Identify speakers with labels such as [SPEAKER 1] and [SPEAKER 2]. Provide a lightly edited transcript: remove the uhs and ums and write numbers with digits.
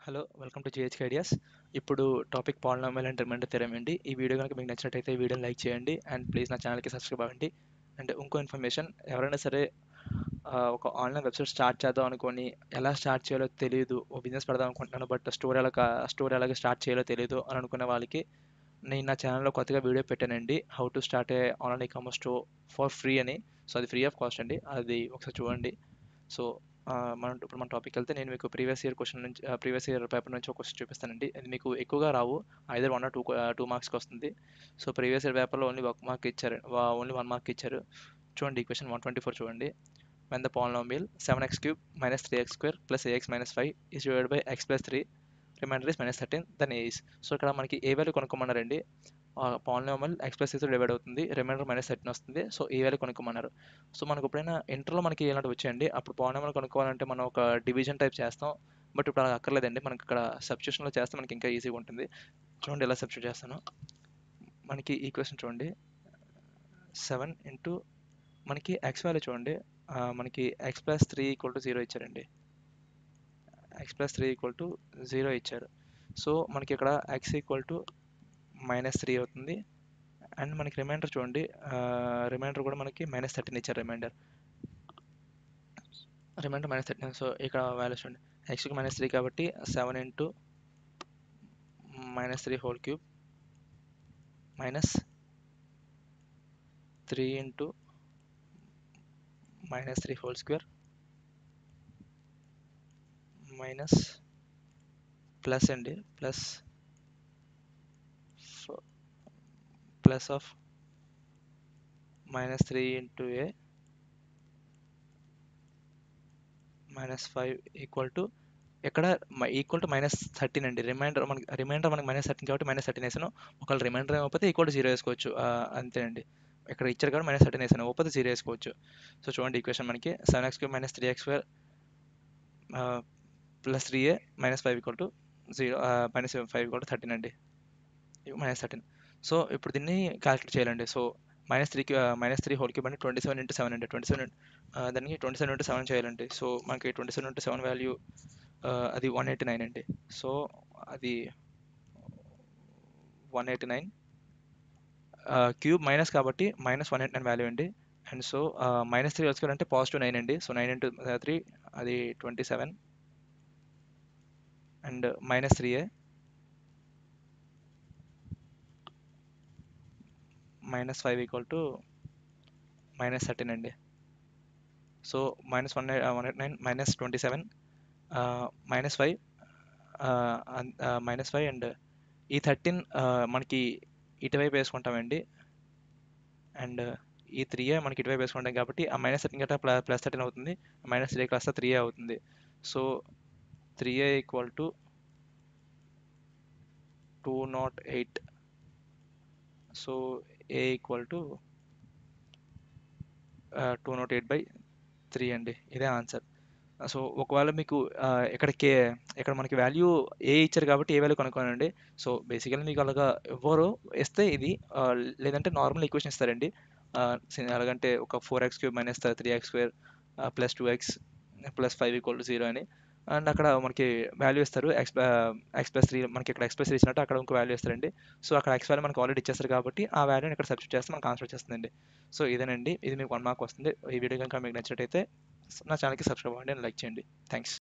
[SPEAKER 1] Hello welcome to GHK ideas. ఇప్పుడు topic polynomial and remainder theorem అండి. ఈ video కనుక మీకు నచ్చినట్టయితే ఈ వీడియోని లైక్ చేయండి అండ్ ప్లీజ్ నా ఛానల్కి సబ్స్క్రైబ్ అవ్వండి. అండ్ ఇంకో ఇన్ఫర్మేషన్, ఎవరైనా సరే ఒక ఆన్లైన్ వెబ్సైట్ స్టార్ట్ చేద్దాం అనుకొని ఎలా స్టార్ట్ చేయాలో తెలియదు, ఓ బిజినెస్ పెడదాం అనుకుంటున్నాను బట్ స్టోర్ ఎలాగ స్టార్ట్ చేయాలో తెలియదు అని అనుకునే వాళ్ళకి నేను నా ఛానల్లో కొత్తగా వీడియో పెట్టానండి, how to start A online commerce store for free అని. సో అది ఫ్రీ ఆఫ్ కాస్ట్ అండి, అది ఒకసారి చూడండి. సో ఇప్పుడు మన టాపిక్ వెళ్తే, నేను మీకు ప్రీవియస్ ఇయర్ పేపర్ నుంచి ఒక క్వశ్చన్ చూపిస్తానండి. అది మీకు ఎక్కువగా రావు, ఐదర్ 1 or 2 మార్క్స్కి వస్తుంది. సో ప్రీవియస్ ఇయర్ పేపర్లో ఓన్లీ 1 మార్క్ ఇచ్చారు. చూడండి, ఈ క్వశ్చన్ 124 చూడండి. When the polynomial 7x cube minus 3x square plus ax minus 5 is divided by x plus 3, remainder is minus 13, then a is. So ఇక్కడ మనకి ఏ value కొనుక్కోమన్నారండి. Polynomial X plus తో divide అవుతుంది, reminder -13 వస్తుంది. So ఈ value కొనుక్కోమన్నారు. So మనకు ఎప్పుడైనా ఇంటర్లో మనకి ఇలాంటి వచ్చాయండి, అప్పుడు పాలినామియల్ కొనుక్కోవాలంటే మనం ఒక డివిజన్ టైప్ చేస్తాం. బట్ ఇప్పుడు అలా అక్కర్లేదండి, మనకి ఇక్కడ సబ్స్టిట్యూషన్లో చేస్తే మనకి ఇంకా ఈజీగా ఉంటుంది. చూడండి ఎలా సబ్స్టిట్యూట్ చేస్తాను. మనకి ఈ క్వశ్చన్ చూడండి, 7 ఇంటూ మనకి ఎక్స్ వాల్యూ చూడండి, మనకి ఎక్స్ ప్లస్ 3 ఈక్వల్ టు 0 ఇచ్చారండి. ఎక్స్ ప్లస్ 3 ఈక్వల్ టు 0 ఇచ్చారు. సో మనకి ఇక్కడ ఎక్స్ ఈక్వల్ టు -3 అవుతుంది. అండ్ మనకి రిమైండర్ చూడండి, రిమైండర్ కూడా మనకి -13 ఇచ్చారు. రిమైండర్ -13. సో ఇక్కడ వాల్యూస్ చూడండి, ఎక్స్కి -3 కాబట్టి 7 into -3 whole cube -3 into -3 whole square minus plus అండి ప్లస్ ఆఫ్ -3 ఇంటూ ఏ -5 ఈక్వల్ టు ఇక్కడ ఈక్వల్ టు -13 అండి. రిమైండర్ మనకి -13 కాబట్టి -13 వేసాను. ఒకవేళ రిమైండర్ అయిపోతే ఈక్వల్ టు 0 వేసుకోవచ్చు, అంతే అండి. ఇక్కడ ఇచ్చారు కాబట్టి -13 వేసాను, ఒప్పతే 0 వేసుకోవచ్చు. సో చూడండి, ఈక్వేషన్ మనకి 7x³ -3x² plus 3a -5 equal to 0, -5 equal to 13 అండి, -13. సో ఇప్పుడు దీన్ని క్యాలిక్యులేట్ చేయాలండి. సో -3 హోల్ క్యూబ్ అంటే 27 ఇంటూ 7 అండి. 27 దానికి 27 ఇంటూ 7 చేయాలండి. సో మనకి 27 ఇంటూ 7 వాల్యూ అది 189 అండి. సో అది 189 క్యూబ్ మైనస్ కాబట్టి -189 వాల్యూ అండి. అండ్ సో -3 వచ్చుకోవాలంటే అంటే +9 అండి. సో 9 ఇంటూ 3 అది 27 అండ్ -3a -5 ఈక్వల్ టు -13 అండి. సో -189 -27 -5 -5 అండ్ ఈ 13 మనకి ఇటువైపు వేసుకుంటామండి. అండ్ ఈ 3a మనకి ఇటువైపు వేసుకుంటాం కాబట్టి ఆ -13 గట్రా +13 అవుతుంది, -3 కాస్త 3a అవుతుంది. So 3a equal to 208. So a equal to 208/3 అండి, ఇదే ఆన్సర్. సో ఒకవేళ మీకు ఇక్కడ మనకి వాల్యూ ఏ ఇచ్చారు కాబట్టి ఏ వాల్యూ కనుక్కోనండి. సో బేసికల్లీ మీకు అలాగా ఎవరు ఇస్తే ఇది, లేదంటే నార్మల్ ఈక్వేషన్ ఇస్తారండి. ఎలాగంటే ఒక 4x³ -3x² plus 2x plus 5 equal to 0 అని. అండ్ అక్కడ మనకి వాల్యూ ఇస్తారు, x+3 మనకి ఇక్కడ x+3 ఇచ్చినట్టు అక్కడ ఇంకో వాల్యూ ఇస్తారండి. సో అక్కడ x వాల్యూ మనకు ఆల్రెడీ ఇచ్చేస్తారు కాబట్టి ఆ వాల్యూని ఇక్కడ సబ్స్టిట్యూట్ చేస్తే మనకు ఆన్సర్ వచ్చేస్తుందండి. సో ఇదేనండి, ఇది మీకు 1 మార్క్ వస్తుంది. ఈ వీడియో కనుక మీకు నచ్చినట్టయితే నా ఛానల్కి సబ్స్క్రైబ్ అవ్వండి అండ్ లైక్ చేయండి. థ్యాంక్స్.